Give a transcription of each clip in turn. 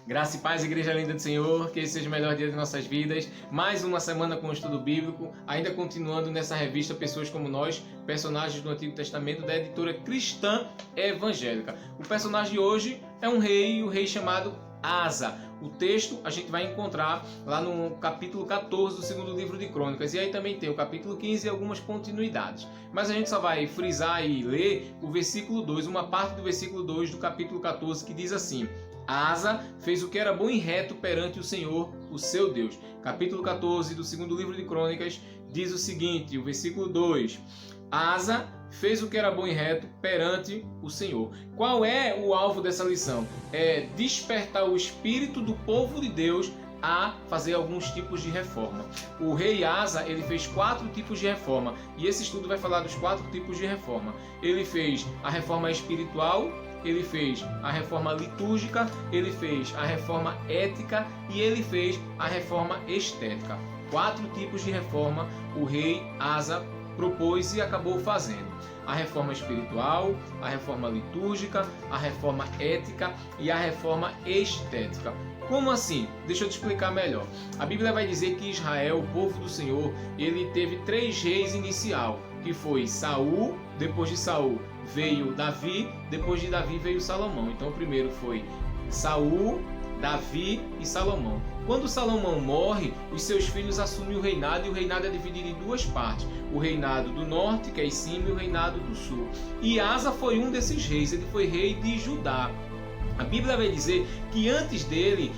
Graça e paz, Igreja Linda do Senhor, que esse seja o melhor dia de nossas vidas. Mais uma semana com o estudo bíblico, ainda continuando nessa revista Pessoas Como Nós, personagens do Antigo Testamento, da editora Cristã Evangélica. O personagem de hoje é um rei, o rei chamado Asa. O texto a gente vai encontrar lá no capítulo 14 do segundo livro de Crônicas. E aí também tem o capítulo 15 e algumas continuidades. Mas a gente só vai frisar e ler o versículo 2, uma parte do versículo 2 do capítulo 14, que diz assim: Asa fez o que era bom e reto perante o Senhor, o seu Deus. Capítulo 14 do segundo livro de Crônicas diz o seguinte, o versículo 2: Asa fez o que era bom e reto perante o Senhor. Qual é o alvo dessa lição? É despertar o espírito do povo de Deus a fazer alguns tipos de reforma. O rei Asa, ele fez 4 tipos de reforma, e esse estudo vai falar dos 4 tipos de reforma. Ele fez a reforma espiritual, ele fez a reforma litúrgica, ele fez a reforma ética e ele fez a reforma estética. 4 tipos de reforma o rei Asa propôs e acabou fazendo: a reforma espiritual, a reforma litúrgica, a reforma ética e a reforma estética. Como assim? Deixa eu te explicar melhor. A Bíblia vai dizer que Israel, o povo do Senhor, ele teve 3 reis inicial, que foi Saul, depois de Saul veio Davi, depois de Davi veio Salomão. Então o primeiro foi Saul, Davi e Salomão. Quando Salomão morre, os seus filhos assumem o reinado, e o reinado é dividido em 2 partes: o reinado do norte, que é em cima, e o reinado do sul. E Asa foi um desses reis, ele foi rei de Judá. A Bíblia vai dizer que antes dele,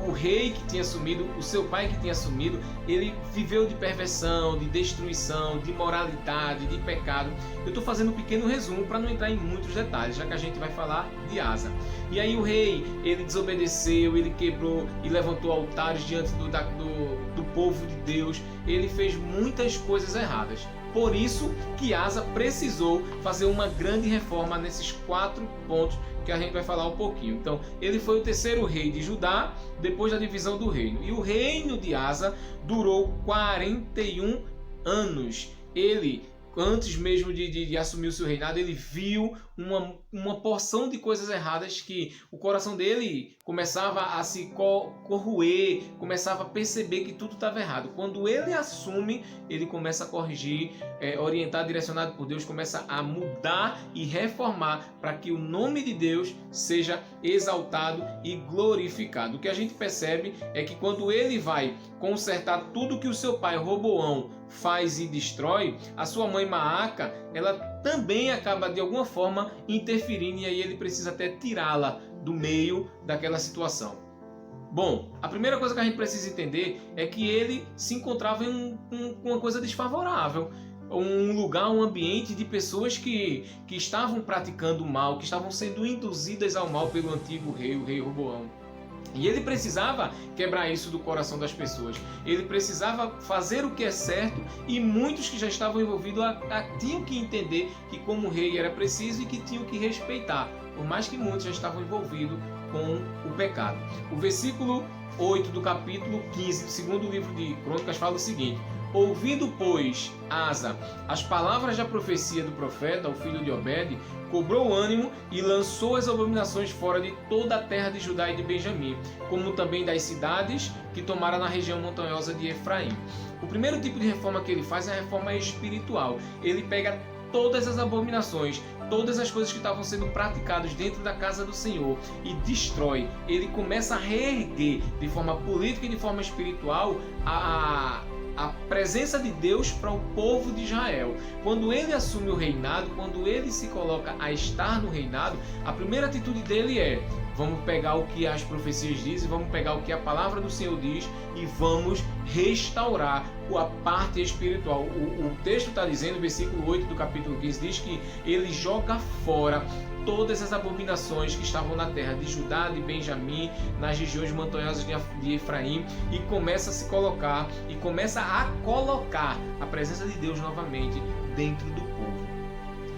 o rei que tinha assumido, o seu pai que tinha assumido, ele viveu de perversão, de destruição, de imoralidade, de pecado. Eu estou fazendo um pequeno resumo para não entrar em muitos detalhes, já que a gente vai falar de Asa. E aí o rei, ele desobedeceu, ele quebrou e levantou altares diante do povo de Deus. Ele fez muitas coisas erradas. Por isso que Asa precisou fazer uma grande reforma nesses 4 pontos que a gente vai falar um pouquinho. Então, ele foi o 3º rei de Judá, depois da divisão do reino. E o reino de Asa durou 41 anos. Ele, antes mesmo de assumir o seu reinado, ele viu uma porção de coisas erradas, que o coração dele começava a se corroer, começava a perceber que tudo estava errado. Quando ele assume, ele começa a corrigir, orientado, direcionado por Deus, começa a mudar e reformar para que o nome de Deus seja exaltado e glorificado. O que a gente percebe é que quando ele vai consertar tudo que o seu pai Roboão faz e destrói, a sua mãe Maaca, ela também acaba de alguma forma interferindo, e aí ele precisa até tirá-la do meio daquela situação. Bom, a primeira coisa que a gente precisa entender é que ele se encontrava em uma coisa desfavorável, um lugar, um ambiente de pessoas que estavam praticando o mal, que estavam sendo induzidas ao mal pelo antigo rei, o rei Roboão. E ele precisava quebrar isso do coração das pessoas. Ele precisava fazer o que é certo, e muitos que já estavam envolvidos tinham que entender que como rei era preciso e que tinham que respeitar, por mais que muitos já estavam envolvidos com o pecado. O versículo 8 do capítulo 15 do segundo livro de Crônicas fala o seguinte: Ouvindo, pois, Asa as palavras da profecia do profeta, o filho de Obed, cobrou ânimo e lançou as abominações fora de toda a terra de Judá e de Benjamim, como também das cidades que tomara na região montanhosa de Efraim. O primeiro tipo de reforma que ele faz é a reforma espiritual. Ele pega todas as abominações, todas as coisas que estavam sendo praticadas dentro da casa do Senhor e destrói. Ele começa a reerguer de forma política e de forma espiritual a presença de Deus para o povo de Israel. Quando ele assume o reinado, quando ele se coloca a estar no reinado, a primeira atitude dele é: vamos pegar o que as profecias dizem, vamos pegar o que a palavra do Senhor diz e vamos restaurar a parte espiritual. O texto está dizendo, versículo 8 do capítulo 15, diz que ele joga fora todas as abominações que estavam na terra de Judá, de Benjamim, nas regiões montanhosas de Efraim, e começa a se colocar e começa a colocar a presença de Deus novamente dentro do povo.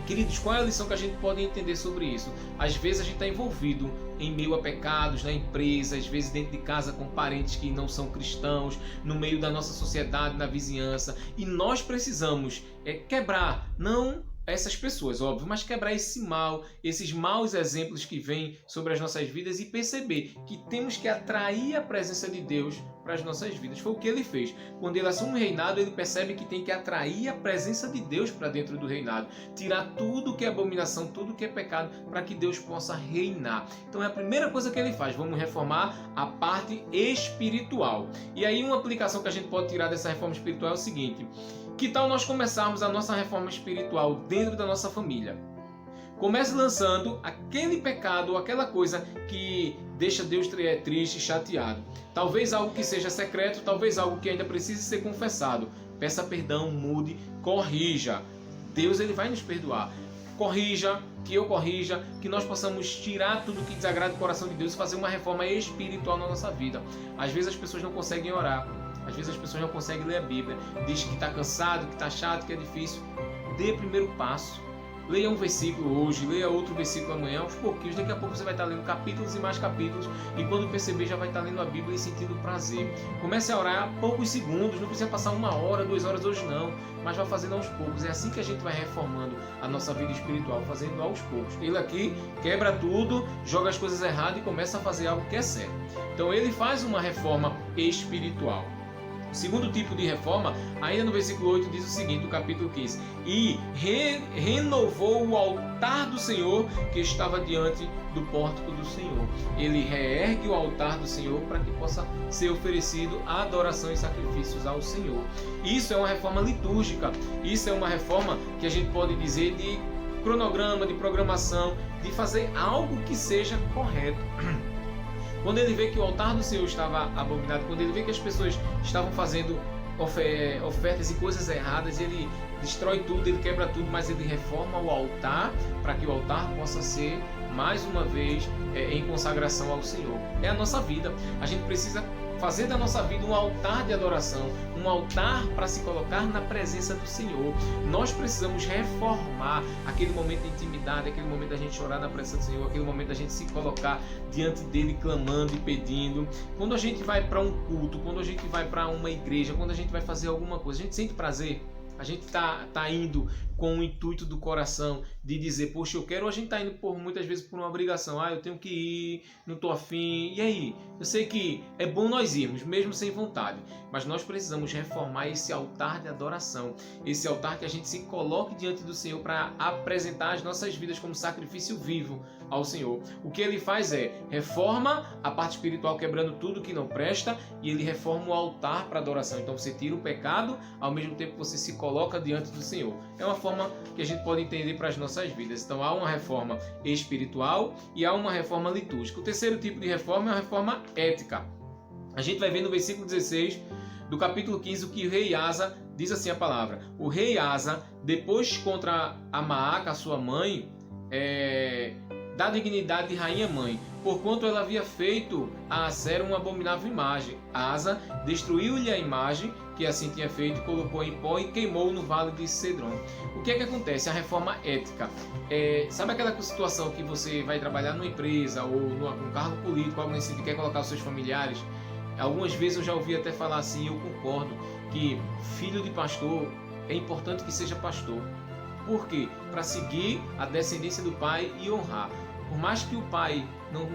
Queridos, qual é a lição que a gente pode entender sobre isso? Às vezes a gente está envolvido em meio a pecados, na empresa, às vezes dentro de casa com parentes que não são cristãos, no meio da nossa sociedade, na vizinhança, e nós precisamos quebrar, não essas pessoas, óbvio, mas quebrar esse mal, esses maus exemplos que vêm sobre as nossas vidas e perceber que temos que atrair a presença de Deus para as nossas vidas. Foi o que ele fez. Quando ele assume o reinado, ele percebe que tem que atrair a presença de Deus para dentro do reinado, tirar tudo que é abominação, tudo que é pecado, para que Deus possa reinar. Então é a primeira coisa que ele faz. Vamos reformar a parte espiritual. E aí uma aplicação que a gente pode tirar dessa reforma espiritual é o seguinte: que tal nós começarmos a nossa reforma espiritual dentro da nossa família? Comece lançando aquele pecado ou aquela coisa que deixa Deus triste, chateado. Talvez algo que seja secreto, talvez algo que ainda precise ser confessado. Peça perdão, mude, corrija. Deus, ele vai nos perdoar. Corrija, que eu corrija, que nós possamos tirar tudo que desagrada o coração de Deus e fazer uma reforma espiritual na nossa vida. Às vezes as pessoas não conseguem orar. Às vezes as pessoas não conseguem ler a Bíblia. Diz que está cansado, que está chato, que é difícil. Dê o primeiro passo. Leia um versículo hoje, leia outro versículo amanhã, aos pouquinhos. Daqui a pouco você vai estar lendo capítulos e mais capítulos. E quando perceber, já vai estar lendo a Bíblia e sentindo prazer. Comece a orar poucos segundos. Não precisa passar 1 hora, 2 horas hoje não. Mas vai fazendo aos poucos. É assim que a gente vai reformando a nossa vida espiritual, fazendo aos poucos. Ele aqui quebra tudo, joga as coisas erradas e começa a fazer algo que é certo. Então ele faz uma reforma espiritual. O segundo tipo de reforma, ainda no versículo 8, diz o seguinte, do capítulo 15: e renovou o altar do Senhor que estava diante do pórtico do Senhor. Ele reergue o altar do Senhor para que possa ser oferecido a adoração e sacrifícios ao Senhor. Isso é uma reforma litúrgica, isso é uma reforma que a gente pode dizer de cronograma, de programação, de fazer algo que seja correto. Quando ele vê que o altar do Senhor estava abominado, quando ele vê que as pessoas estavam fazendo ofertas e coisas erradas, ele destrói tudo, ele quebra tudo, mas ele reforma o altar para que o altar possa ser, mais uma vez, em consagração ao Senhor. É a nossa vida. A gente precisa fazer da nossa vida um altar de adoração, um altar para se colocar na presença do Senhor. Nós precisamos reformar aquele momento de intimidade, aquele momento da gente chorar na presença do Senhor, aquele momento da gente se colocar diante dele clamando e pedindo. Quando a gente vai para um culto, quando a gente vai para uma igreja, quando a gente vai fazer alguma coisa, a gente sente prazer. A gente tá indo com o intuito do coração de dizer, poxa, eu quero, ou a gente tá indo muitas vezes por uma obrigação, eu tenho que ir, não tô afim, e aí? Eu sei que é bom nós irmos, mesmo sem vontade, mas nós precisamos reformar esse altar de adoração, esse altar que a gente se coloque diante do Senhor para apresentar as nossas vidas como sacrifício vivo ao Senhor. O que ele faz é, reforma a parte espiritual, quebrando tudo que não presta, e ele reforma o altar para adoração. Então você tira o pecado, ao mesmo tempo você se coloca diante do Senhor. É uma forma que a gente pode entender para as nossas vidas. Então há uma reforma espiritual e há uma reforma litúrgica. O terceiro tipo de reforma é a reforma ética. A gente vai ver no versículo 16 do capítulo 15 o que o rei Asa diz assim a palavra. O rei Asa, depois contra a Maaca, sua mãe, da dignidade de rainha-mãe, porquanto ela havia feito a Acera uma abominável imagem. Asa destruiu-lhe a imagem que assim tinha feito, colocou em pó e queimou no vale de Cedron. O que é que acontece? A reforma ética. Sabe aquela situação que você vai trabalhar numa empresa ou num cargo político, algo nesse sentido, quer colocar os seus familiares? Algumas vezes eu já ouvi até falar assim, eu concordo, que filho de pastor é importante que seja pastor. Por quê? Para seguir a descendência do pai e honrar. Por mais que o pai não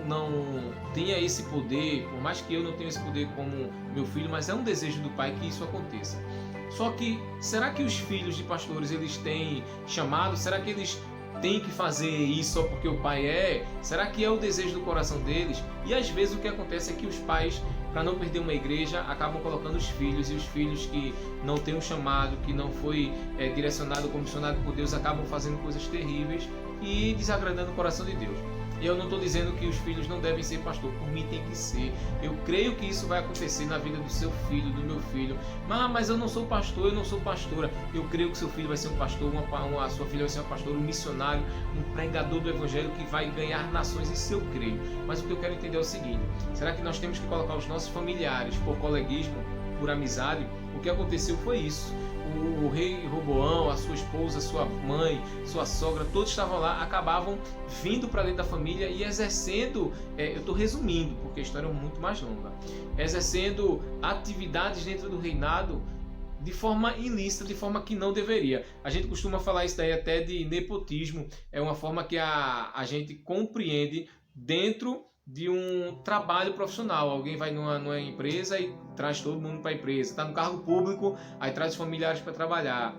tenha esse poder, por mais que eu não tenha esse poder como meu filho, mas é um desejo do pai que isso aconteça. Só que, será que os filhos de pastores, eles têm chamado? Será que eles têm que fazer isso só porque o pai é? Será que é o desejo do coração deles? E às vezes o que acontece é que os pais, para não perder uma igreja, acabam colocando os filhos, e os filhos que não têm um chamado, que não foi direcionado, comissionado por Deus, acabam fazendo coisas terríveis e desagradando o coração de Deus. E eu não estou dizendo que os filhos não devem ser pastor, por mim tem que ser. Eu creio que isso vai acontecer na vida do seu filho, do meu filho. Mas eu não sou pastor, eu não sou pastora. Eu creio que seu filho vai ser um pastor, a sua filha vai ser uma pastora, um missionário, um pregador do evangelho que vai ganhar nações, isso eu creio. Mas o que eu quero entender é o seguinte: será que nós temos que colocar os nossos familiares por coleguismo, por amizade? O que aconteceu foi isso. O rei Roboão, a sua esposa, sua mãe, sua sogra, todos estavam lá, acabavam vindo para dentro da família e exercendo, eu estou resumindo porque a história é muito mais longa, exercendo atividades dentro do reinado de forma ilícita, de forma que não deveria. A gente costuma falar isso daí até de nepotismo, é uma forma que a gente compreende dentro de um trabalho profissional. Alguém vai numa empresa e traz todo mundo para a empresa, está no cargo público, aí traz os familiares para trabalhar.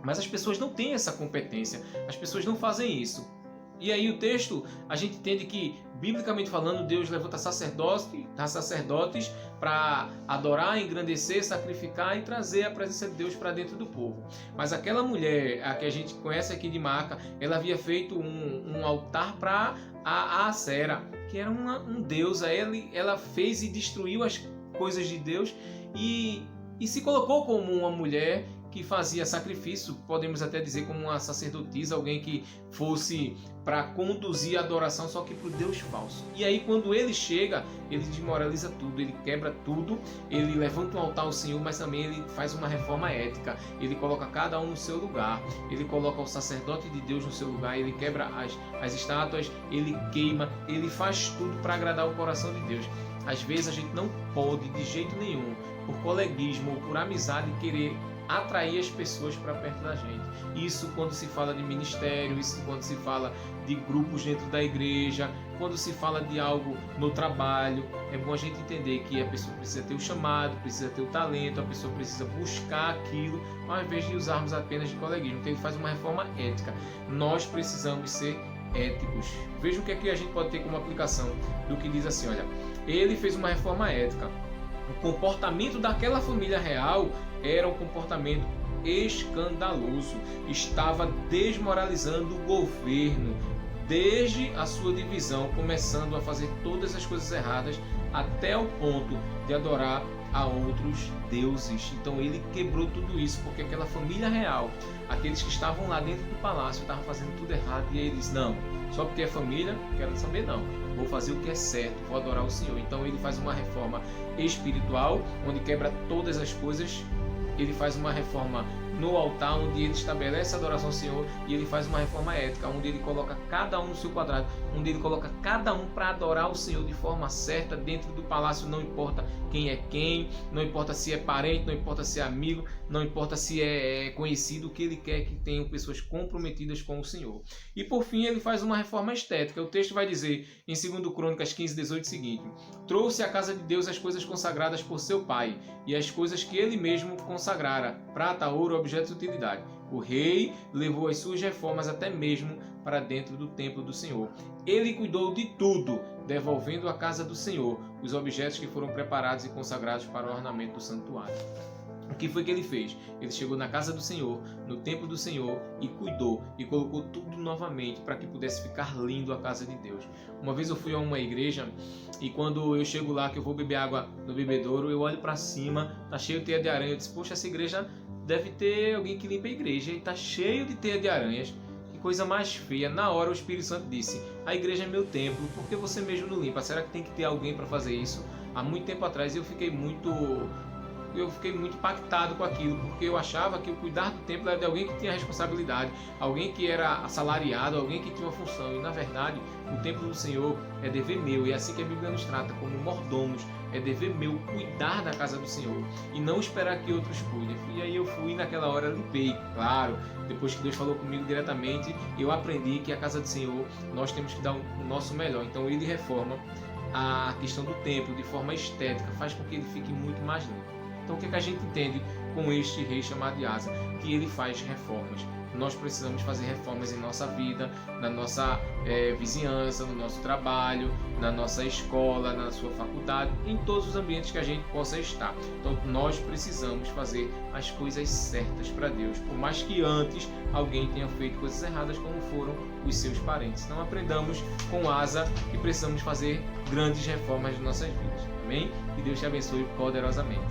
Mas as pessoas não têm essa competência, as pessoas não fazem isso. E aí o texto, a gente entende que, biblicamente falando, Deus levanta sacerdotes para adorar, engrandecer, sacrificar e trazer a presença de Deus para dentro do povo. Mas aquela mulher, a que a gente conhece aqui de Maca, ela havia feito um altar para a Acera, que era um deus. Ela fez e destruiu as coisas de Deus e se colocou como uma mulher que fazia sacrifício, podemos até dizer como uma sacerdotisa, alguém que fosse para conduzir a adoração, só que para o Deus falso. E aí quando ele chega, ele desmoraliza tudo, ele quebra tudo, ele levanta um altar ao Senhor, mas também ele faz uma reforma ética, ele coloca cada um no seu lugar, ele coloca o sacerdote de Deus no seu lugar, ele quebra as estátuas, ele queima, ele faz tudo para agradar o coração de Deus. Às vezes a gente não pode de jeito nenhum, por coleguismo ou por amizade, querer atrair as pessoas para perto da gente. Isso quando se fala de ministério, isso quando se fala de grupos dentro da igreja, quando se fala de algo no trabalho. É bom a gente entender que a pessoa precisa ter o chamado, precisa ter o talento, a pessoa precisa buscar aquilo, ao invés de usarmos apenas de coleguismo. Então ele faz uma reforma ética. Nós precisamos ser éticos. Veja o que aqui a gente pode ter como aplicação do que diz assim, olha, ele fez uma reforma ética. O comportamento daquela família real era um comportamento escandaloso, estava desmoralizando o governo, desde a sua divisão, começando a fazer todas as coisas erradas, até o ponto de adorar a outros deuses. Então ele quebrou tudo isso, porque aquela família real, aqueles que estavam lá dentro do palácio, estavam fazendo tudo errado, e ele disse, não, só porque é família, não quero saber não, vou fazer o que é certo, vou adorar o Senhor. Então ele faz uma reforma espiritual, onde quebra todas as coisas. Ele faz uma reforma no altar, onde ele estabelece a adoração ao Senhor, e ele faz uma reforma ética, onde ele coloca cada um no seu quadrado, onde ele coloca cada um para adorar o Senhor de forma certa dentro do palácio. Não importa quem é quem, não importa se é parente, não importa se é amigo, não importa se é conhecido, o que ele quer é que tenham pessoas comprometidas com o Senhor. E por fim ele faz uma reforma estética. O texto vai dizer em 2 Crônicas 15:18 o seguinte: trouxe à casa de Deus as coisas consagradas por seu pai e as coisas que ele mesmo consagrara, prata, ouro, objetos de utilidade. O rei levou as suas reformas até mesmo para dentro do templo do Senhor. Ele cuidou de tudo, devolvendo à casa do Senhor os objetos que foram preparados e consagrados para o ornamento do santuário. O que foi que ele fez? Ele chegou na casa do Senhor, no templo do Senhor, e cuidou e colocou tudo novamente para que pudesse ficar lindo a casa de Deus. Uma vez eu fui a uma igreja e quando eu chego lá, que eu vou beber água no bebedouro, eu olho para cima, tá cheio de teia de aranha. Eu disse, poxa, essa igreja deve ter alguém que limpa a igreja e tá cheio de teia de aranhas. Que coisa mais feia. Na hora o Espírito Santo disse, a igreja é meu templo, por que você mesmo não limpa? Será que tem que ter alguém para fazer isso? Há muito tempo atrás eu fiquei muito impactado com aquilo, porque eu achava que o cuidar do templo era de alguém que tinha responsabilidade, alguém que era assalariado, alguém que tinha uma função. E na verdade o templo do Senhor é dever meu, e é assim que a Bíblia nos trata, como mordomos. É dever meu cuidar da casa do Senhor e não esperar que outros cuidem. E aí eu fui, naquela hora limpei. Claro, depois que Deus falou comigo diretamente, eu aprendi que a casa do Senhor nós temos que dar o nosso melhor. Então ele reforma a questão do templo de forma estética, faz com que ele fique muito mais limpo. Então o que a gente entende com este rei chamado de Asa? Que ele faz reformas. Nós precisamos fazer reformas em nossa vida, na nossa vizinhança, no nosso trabalho, na nossa escola, na sua faculdade, em todos os ambientes que a gente possa estar. Então nós precisamos fazer as coisas certas para Deus, por mais que antes alguém tenha feito coisas erradas, como foram os seus parentes. Não aprendamos com Asa que precisamos fazer grandes reformas de nossas vidas. Amém? Que Deus te abençoe poderosamente.